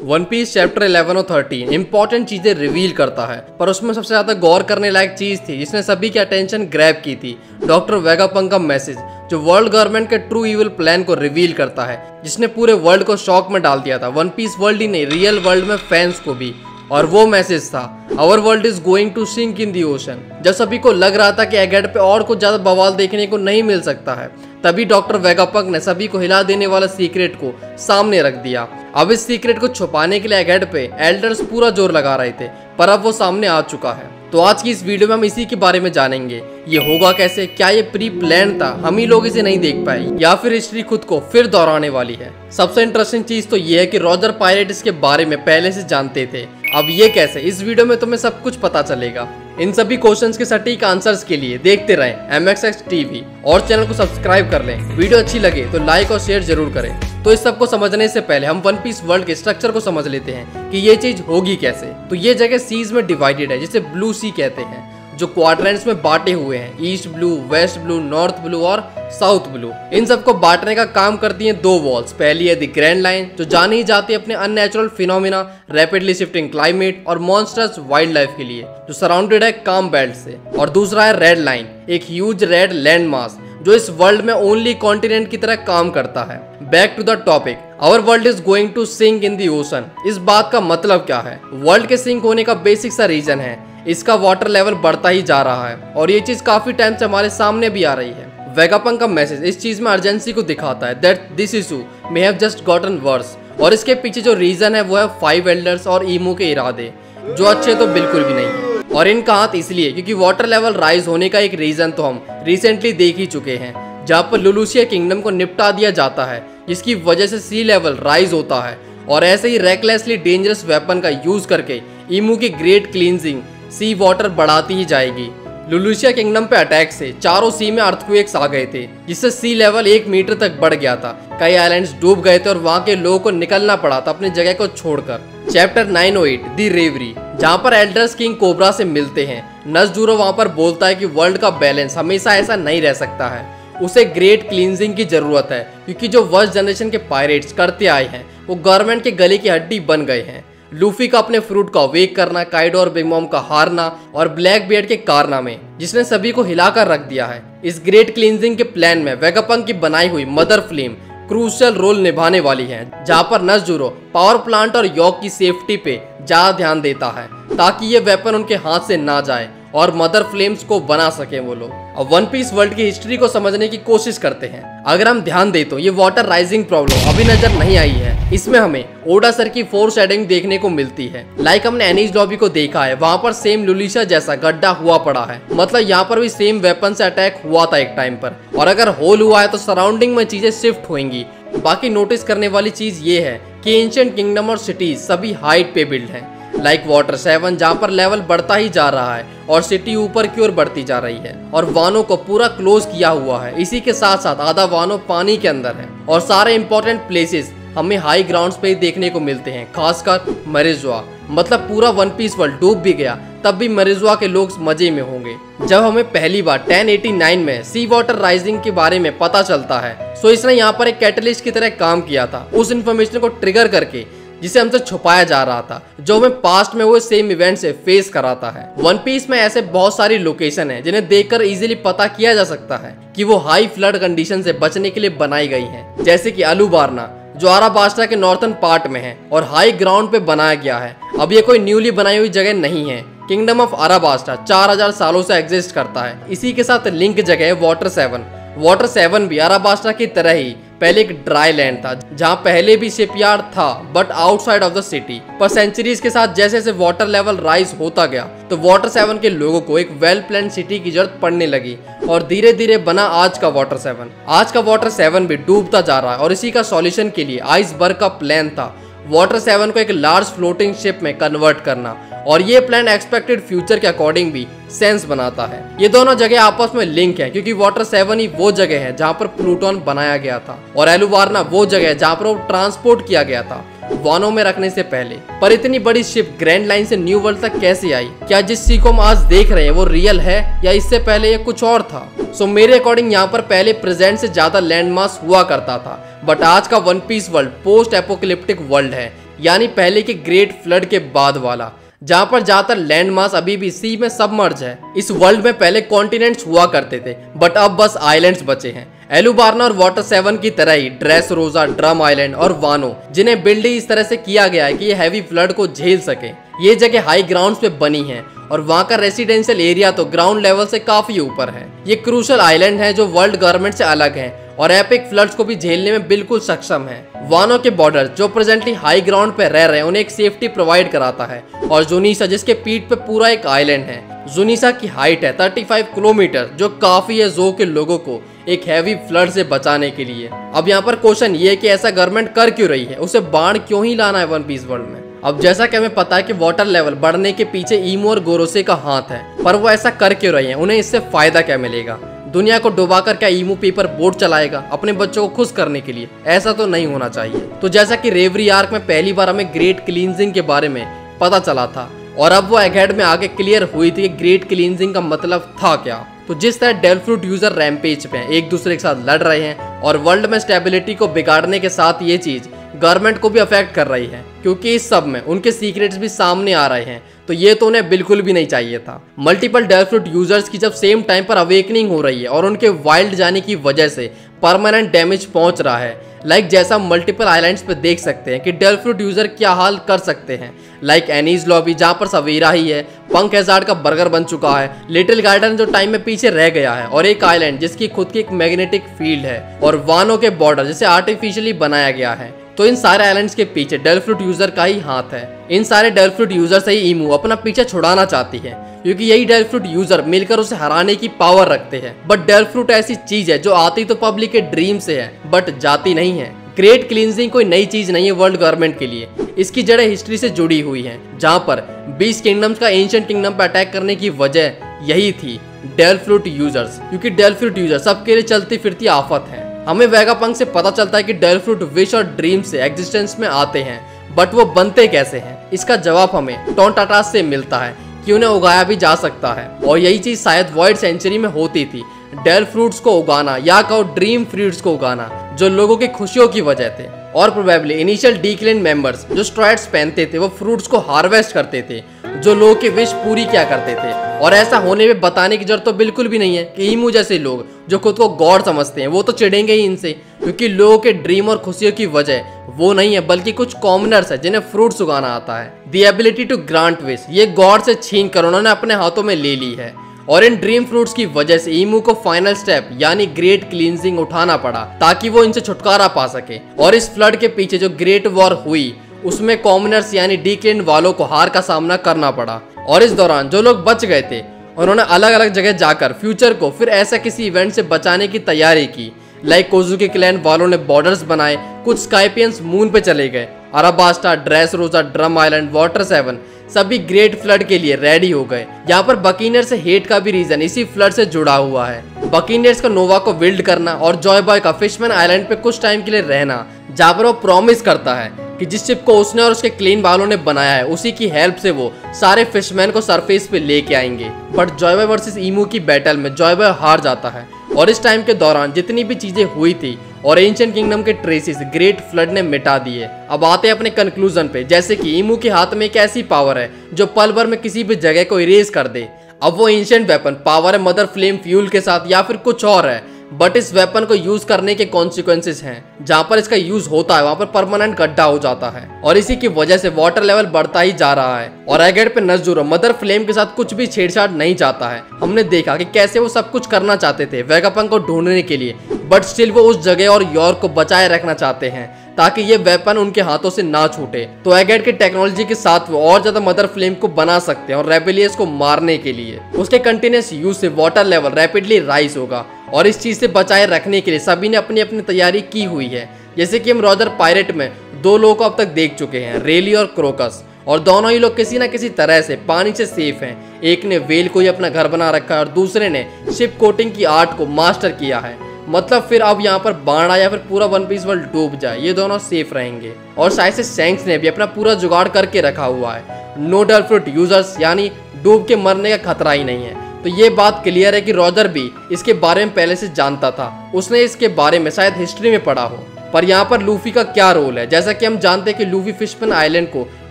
One piece chapter 11 और 13 important चीजें reveal करता है, पर उसमें सबसे ज्यादा गौर करने लायक चीज थी जिसने सभी की अटेंशन ग्रैब की थी, डॉक्टर वेगापंक का मैसेज जो वर्ल्ड गवर्नमेंट के ट्रू इविल प्लान को रिवील करता है, जिसने पूरे वर्ल्ड को शॉक में डाल दिया था। वन पीस वर्ल्ड ही नहीं, रियल वर्ल्ड में फैंस को भी। और वो मैसेज था, our world is going to sink in the ocean. जब सभी को लग रहा था कि एगेड पे और कुछ ज्यादा बवाल देखने को नहीं मिल सकता है, तभी डॉक्टर वेगापंक ने सभी को हिला देने वाला सीक्रेट को सामने रख दिया। अब इस सीक्रेट को छुपाने के लिए एगेड पे एल्डर्स पूरा जोर लगा रहे थे, पर अब वो सामने आ चुका है। तो आज की इस वीडियो में हम इसी के बारे में जानेंगे। ये होगा कैसे, क्या ये प्री प्लान था, हम ही लोग इसे नहीं देख पाए, या फिर हिस्ट्री खुद को फिर दोहराने वाली है। सबसे इंटरेस्टिंग चीज तो ये है कि रॉजर पायरेट इसके बारे में पहले से जानते थे। अब ये कैसे, इस वीडियो में तुम्हें सब कुछ पता चलेगा। इन सभी क्वेश्चंस के सटीक आंसर्स के लिए देखते रहें MXX TV और चैनल को सब्सक्राइब कर लें। वीडियो अच्छी लगे तो लाइक और शेयर जरूर करें। तो इस सब को समझने से पहले हम वन पीस वर्ल्ड के स्ट्रक्चर को समझ लेते हैं कि ये चीज होगी कैसे। तो ये जगह सीज में डिवाइडेड है, जिसे ब्लू सी कहते हैं, जो क्वाड्रेंट्स में बांटे हुए हैं, East Blue, West Blue, North Blue और साउथ ब्लू। इन सबको बांटने का काम करती हैं दो वॉल्स। पहली है द ग्रैंड लाइन, जो जानी ही जाती है अपने unnatural phenomena, rapidly shifting climate और मॉन्स्टर्स वाइल्ड लाइफ के लिए, जो सराउंडेड है काम बेल्ट से। और दूसरा है रेड लाइन, एक ह्यूज रेड लैंड मास जो इस वर्ल्ड में ओनली कॉन्टिनेंट की तरह काम करता है। Back to the topic, our world is going to sink in the ocean. इस बात का मतलब क्या है? वर्ल्ड के सिंक होने का बेसिक सा रीजन है, इसका वाटर लेवल बढ़ता ही जा रहा है, और ये चीज काफी टाइम से हमारे सामने भी आ रही है। वेगापंक का मैसेज इस चीज में अर्जेंसी को दिखाता है, that this issue may have just gotten worse. और इसके पीछे जो रीजन है वो है 5 एल्डर्स और ईमू के इरादे, जो अच्छे तो बिल्कुल भी नहीं है। और इनका हाथ इसलिए क्योंकि वाटर लेवल राइज होने का एक रीजन तो हम रिसेंटली देख ही चुके हैं, जहाँ पर लुलुशिया किंगडम को निपटा दिया जाता है, जिसकी वजह से सी लेवल राइज होता है। और ऐसे ही रेकलेसली डेंजरस वेपन का यूज करके ईमू की ग्रेट क्लींजिंग सी वाटर बढ़ाती ही जाएगी। लुलुशिया किंगडम पे अटैक से चारों सी में अर्थक्वेक्स आ गए थे, जिससे सी लेवल 1 मीटर तक बढ़ गया था। कई आइलैंड्स डूब गए थे और वहां के लोगों को निकलना पड़ा था अपनी जगह को छोड़कर। चैप्टर 908 दी रेवरी, जहां पर एल्डर्स किंग कोबरा से मिलते हैं, नज़जुरो वहां पर बोलता है कि वर्ल्ड का बैलेंस हमेशा ऐसा नहीं रह सकता है, उसे ग्रेट क्लींजिंग की जरूरत है, क्योंकि जो वर्स्ट जनरेशन के पायरेट्स करते आए हैं वो गवर्नमेंट के गले की हड्डी बन गए हैं। लूफी का अपने फ्रूट का वेक करना, काइडो और बिग मॉम का हारना और ब्लैक बियर्ड के कारनामे, जिसने सभी को हिलाकर रख दिया है। इस ग्रेट क्लींजिंग के प्लान में वेगापंक की बनाई हुई मदर फ्लेम क्रूशियल रोल निभाने वाली है, जहां पर नज़जुरो पावर प्लांट और यॉक की सेफ्टी पे ज्यादा ध्यान देता है, ताकि ये वेपन उनके हाथ से ना जाए और मदर फ्लेम्स को बना सके वो लोग। अब वन पीस वर्ल्ड की हिस्ट्री को समझने की कोशिश करते हैं। अगर हम ध्यान दें तो ये वाटर राइजिंग प्रॉब्लम अभी नजर नहीं आई है, इसमें हमें ओडा सर की फोर शेडिंग देखने को मिलती है। लाइक हमने एनीज लॉबी को देखा है, वहां पर सेम लुलिशा जैसा गड्ढा हुआ पड़ा है, मतलब यहाँ पर भी सेम वेपन से अटैक हुआ था एक टाइम पर। और अगर होल हुआ है तो सराउंडिंग में चीजें शिफ्ट होंगी। बाकी नोटिस करने वाली चीज ये है कि एंशिएंट किंगडम और सिटीज सभी हाइट पे बिल्ड हैं, लाइक वाटर 7 जहाँ पर लेवल बढ़ता ही जा रहा है और सिटी ऊपर की ओर बढ़ती जा रही है, और वानो को पूरा क्लोज किया हुआ है। इसी के साथ साथ आधा वानो पानी के अंदर है, और सारे इंपॉर्टेंट प्लेसेस हमें हाई ग्राउंड्स पे ही देखने को मिलते हैं, खासकर मरिजुआ। मतलब पूरा वन पीस वर्ल्ड डूब भी गया तब भी मरिजुआ के लोग मजे में होंगे। जब हमें पहली बार 1089 में सी वाटर राइजिंग के बारे में पता चलता है, सो इसने यहाँ पर एक कैटलिस्ट की तरह काम किया था, उस इन्फॉर्मेशन को ट्रिगर करके जिसे हमसे छुपाया जा रहा था, जो हमें पास्ट में हुए सेम इवेंट से फेस कराता है। वन पीस में ऐसे बहुत सारी लोकेशन है जिन्हें देखकर इजीली पता किया जा सकता है कि वो हाई फ्लड कंडीशन से बचने के लिए बनाई गई हैं, जैसे कि अलुबारना जो आराबास्टा के नॉर्थन पार्ट में है और हाई ग्राउंड पे बनाया गया है। अब ये कोई न्यूली बनाई हुई जगह नहीं है, किंगडम ऑफ आराबास्टा 4000 सालों से एग्जिस्ट करता है। इसी के साथ लिंक जगह है वाटर 7। वाटर 7 भी आराबास्टा की तरह ही पहले एक ड्राई लैंड था, जहां पहले भी शिपयार्ड था but outside of the city. पर सेंचुरीज के साथ जैसे जैसे वाटर लेवल राइज होता गया तो वाटर 7 के लोगों को एक वेल प्लान सिटी की जरूरत पड़ने लगी, और धीरे धीरे बना आज का वाटर 7। आज का वाटर 7 भी डूबता जा रहा है, और इसी का सॉल्यूशन के लिए आइसबर्ग का प्लान था वाटर 7 को एक लार्ज फ्लोटिंग शिप में कन्वर्ट करना, और ये प्लान एक्सपेक्टेड फ्यूचर के अकॉर्डिंग भी सेंस बनाता है। ये दोनों जगह आपस में लिंक है, क्योंकि वाटर 7 ही वो जगह है जहाँ पर प्लूटोन बनाया गया था, और एलुबारना वो जगह है जहाँ पर वो ट्रांसपोर्ट किया गया था वानो में रखने से पहले। पर इतनी बड़ी शिप ग्रैंड लाइन से न्यू वर्ल्ड तक कैसे आई? क्या जिस सी को हम आज देख रहे हैं वो रियल है, या इससे पहले ये कुछ और था? सो मेरे अकॉर्डिंग यहाँ पर पहले प्रेजेंट से ज्यादा लैंड मास हुआ करता था, बट आज का One Piece world post apocalyptic world है। यानी पहले के ग्रेट फ्लड के बाद वाला, जहां पर ज्यादातर लैंड मास अभी भी सी में सबमर्ज है। इस वर्ल्ड में पहले कॉन्टिनेंट्स हुआ करते थे, बट अब बस आइलैंड्स बचे हैं। एलुबार्ना और वाटर 7 की तरह ही ड्रेस रोजा, ड्रम आइलैंड और वानो, जिन्हें बिल्ड इस तरह से किया गया है कि ये हैवी फ्लड को झेल सके। ये जगह हाई ग्राउंड्स पे बनी है और वहाँ का रेसिडेंशियल एरिया तो ग्राउंड लेवल से काफी ऊपर है। ये क्रूशल आइलैंड है जो वर्ल्ड गवर्नमेंट से अलग है और एपिक फ्लड्स को भी झेलने में बिल्कुल सक्षम है। वानो के बॉर्डर जो प्रेजेंटली हाई ग्राउंड पे रह रहे हैं उन्हें एक सेफ्टी प्रोवाइड कराता है। और जुनीसा जिसके पीठ पे पूरा एक आइलैंड है। जुनीसा की हाइट है 35 किलोमीटर, जो काफी है जो के लोगों को एक हैवी फ्लड से बचाने के लिए। अब यहाँ पर क्वेश्चन ये है कि ऐसा गवर्नमेंट कर क्यों रही है, उसे बाढ़ क्यों ही लाना है वन पीस वर्ल्ड में। अब जैसा कि हमें पता है कि वाटर लेवल बढ़ने के पीछे ईमो और गोरोसे का हाथ है, पर वो ऐसा कर क्यों रही है, उन्हें इससे फायदा क्या मिलेगा। दुनिया को डुबाकर क्या ईमो पेपर बोट चलाएगा अपने बच्चों को खुश करने के लिए? ऐसा तो नहीं होना चाहिए। तो जैसा कि रेवरी आर्क में पहली बार हमें ग्रेट क्लींजिंग के बारे में पता चला था और अब वो एगहेड में आगे क्लियर हुई थी कि ग्रेट क्लींजिंग का मतलब था क्या। तो जिस तरह डेल फ्रूट यूजर रैम्पेज पे हैं, एक दूसरे के साथ लड़ रहे हैं और वर्ल्ड में स्टेबिलिटी को बिगाड़ने के साथ ये चीज गवर्नमेंट को भी अफेक्ट कर रही है, क्योंकि इस सब में उनके सीक्रेट्स भी सामने आ रहे हैं। तो ये तो उन्हें बिल्कुल भी नहीं चाहिए था। मल्टीपल डेल फ्रूट यूजर्स की जब सेम टाइम पर अवेकनिंग हो रही है और उनके वाइल्ड जाने की वजह से परमानेंट डैमेज पहुंच रहा है, लाइक जैसा मल्टीपल आइलैंड्स पे देख सकते हैं कि डेल फ्रूट यूजर क्या हाल कर सकते हैं। लाइक एनीज लॉबी जहाँ पर सवेरा ही है, पंक हैजार्ड का बर्गर बन चुका है, लिटिल गार्डन जो टाइम में पीछे रह गया है, और एक आइलैंड जिसकी खुद की एक मैग्नेटिक फील्ड है, और वानो के बॉर्डर जिसे आर्टिफिशियली बनाया गया है। तो इन सारे आइलैंड्स के पीछे डेल फ्रूट यूजर का ही हाथ है। इन सारे डेल फ्रूट यूजर से ही ईमू अपना पीछे छुड़ाना चाहती है, क्योंकि यही डेल फ्रूट यूजर मिलकर उसे हराने की पावर रखते हैं। बट डेल फ्रूट ऐसी चीज है जो आती तो पब्लिक के ड्रीम से है, बट जाती नहीं है। ग्रेट क्लींजिंग कोई नई चीज नहीं है वर्ल्ड गवर्नमेंट के लिए। इसकी जड़ें हिस्ट्री से जुड़ी हुई हैं, जहां पर 20 किंगडम्स का एंशिएंट किंगडम पर अटैक करने की वजह यही थी, डेल फ्रूट यूजर्स। क्योंकि डेल फ्रूट यूजर सबके लिए चलती फिरती आफत है। हमें वेगापंक से पता चलता है कि डेल फ्रूट विश और ड्रीम से एग्जिस्टेंस में आते हैं, बट वो बनते कैसे हैं? इसका जवाब हमें टॉन्टाटास से मिलता है कि उन्हें उगाया भी जा सकता है, और यही चीज शायद वॉइड सेंचुरी में होती थी। डेल फ्रूट्स को उगाना, या कहो ड्रीम फ्रूट्स को उगाना, जो लोगों की खुशियों की वजह थे। और प्रोबेबली इनिशियल डीक्लेन मेंबर्स जो स्ट्राइड्स पहनते थे वो फ्रूट्स को हार्वेस्ट करते थे, जो लोगों की विश पूरी किया करते थे। और ऐसा होने में बताने की जरूरत तो बिल्कुल भी नहीं है कि ईमू जैसे लोग जो खुद को गॉड समझते हैं वो तो चिढ़ेंगे ही इनसे, क्योंकि लोगों के ड्रीम और खुशियों की वजह वो नहीं है, बल्कि कुछ कॉमनर्स है जिन्हें फ्रूट्स उगाना आता है। The ability to grant wish ये गॉड से छीन कर उन्होंने अपने हाथों में ले ली है। और इन ड्रीम फ्रूट्स की वजह से ईमू को फाइनल स्टेप यानी ग्रेट क्लींजिंग उठाना पड़ा, ताकि वो इनसे छुटकारा पा सके। और इस फ्लड के पीछे जो ग्रेट वॉर हुई उसमें कॉमनर्स यानी डीक्लेन वालों को हार का सामना करना पड़ा। और इस दौरान जो लोग बच गए थे उन्होंने अलग अलग जगह जाकर फ्यूचर को फिर ऐसा किसी इवेंट से बचाने की तैयारी की। लाइक कोजुकी क्लैन वालों ने बॉर्डर्स बनाए, कुछ स्काइपियंस मून पे चले गए, अराबास्टा, ड्रेस रोजा, ड्रम आइलैंड, वाटर 7 सभी ग्रेट फ्लड के लिए रेडी हो गए। यहाँ पर बकीनियर से हेट का भी रीजन इसी फ्लड से जुड़ा हुआ है। बकीनियर्स का नोवा को बिल्ड करना और जॉय बॉय का फिशमैन आइलैंड पे कुछ टाइम के लिए रहना, जहाँ पर वो प्रॉमिस करता है कि जिस शिप को उसने और उसके क्लीन वालों ने बनाया है उसी की हेल्प से वो सारे फिशमैन को सरफेस पे लेके आएंगे। बट जॉय बॉय वर्सेस ईमू की बैटल में जॉय बॉय हार जाता है। और इस टाइम के दौरान जितनी भी चीजें हुई थी और एंशिएंट किंगडम के ट्रेसेस ग्रेट फ्लड ने मिटा दिए। अब आते हैं अपने कंक्लूजन पे, जैसे कि ईमू के हाथ में एक ऐसी पावर है जो पल भर में किसी भी जगह को इरेज कर दे। अब वो एंशिएंट वेपन पावर है मदर फ्लेम फ्यूल के साथ या फिर कुछ और है, बट इस वेपन को यूज करने के कॉन्सिक्वेंसेस हैं। जहां पर इसका यूज होता है वहां पर परमानेंट गड्ढा हो जाता है, और इसी की वजह से वाटर लेवल बढ़ता ही जा रहा है। और एगेड पे नज़ुरो मदर फ्लेम के साथ कुछ भी छेड़छाड़ नहीं चाहता है। हमने देखा कि कैसे वो सब कुछ करना चाहते थे वेगापंक को ढूंढने के लिए, बट स्टिल वो उस जगह और यॉर्क को बचाए रखना चाहते हैं ताकि ये वेपन उनके हाथों से ना छूटे। तो एगेड की टेक्नोलॉजी के साथ वो और ज्यादा मदर फ्लेम को बना सकते हैं और रेबेलियस को मारने के लिए उसके कंटिन्यूस यूज से वाटर लेवल रैपिडली राइज होगा। और इस चीज से बचाए रखने के लिए सभी ने अपनी अपनी तैयारी की हुई है। जैसे कि हम रॉजर पायरेट में 2 लोगों को अब तक देख चुके हैं, रेली और क्रोकस, और दोनों ही लोग किसी ना किसी तरह से पानी से सेफ हैं। एक ने वेल को ही अपना घर बना रखा है और दूसरे ने शिप कोटिंग की आर्ट को मास्टर किया है। मतलब फिर अब यहाँ पर बाढ़ आए या फिर पूरा वन पीस वर्ल्ड डूब जाए, ये दोनों सेफ रहेंगे। और शायद से शैंक्स ने भी अपना पूरा जुगाड़ करके रखा हुआ है। नो डेल फ्रूट यूजर्स यानी डूब के मरने का खतरा ही नहीं है। तो ये बात क्लियर है कि रॉजर भी इसके बारे में पहले से जानता था, उसने इसके बारे में शायद हिस्ट्री में पढ़ा हो। पर यहाँ पर लूफी का क्या रोल है? जैसा कि हम जानते हैं कि लूफी फिशमैन आइलैंड को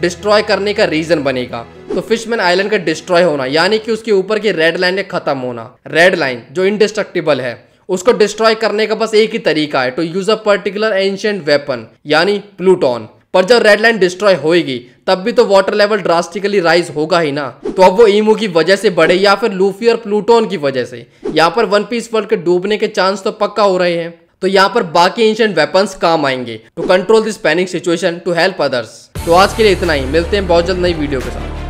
डिस्ट्रॉय करने का रीजन बनेगा। तो फिशमैन आइलैंड का डिस्ट्रॉय होना यानी कि उसके ऊपर की रेड लाइन का खत्म होना, रेड लाइन जो इंडिस्ट्रक्टिबल है, उसको डिस्ट्रॉय करने का बस एक ही तरीका है, to use a particular ancient weapon यानी प्लूटोन। पर जब रेड लाइन डिस्ट्रॉय होएगी तब भी तो वाटर लेवल ड्रास्टिकली राइज होगा ही ना। तो अब वो ईमू की वजह से बढ़े या फिर लूफी और प्लूटोन की वजह से, यहाँ पर वन पीस वर्ल्ड के डूबने के चांस तो पक्का हो रहे हैं। तो यहाँ पर बाकी एंशिएंट वेपन्स काम आएंगे to control this panic situation, to help others. तो आज के लिए इतना ही, मिलते हैं बहुत जल्द नई वीडियो के साथ।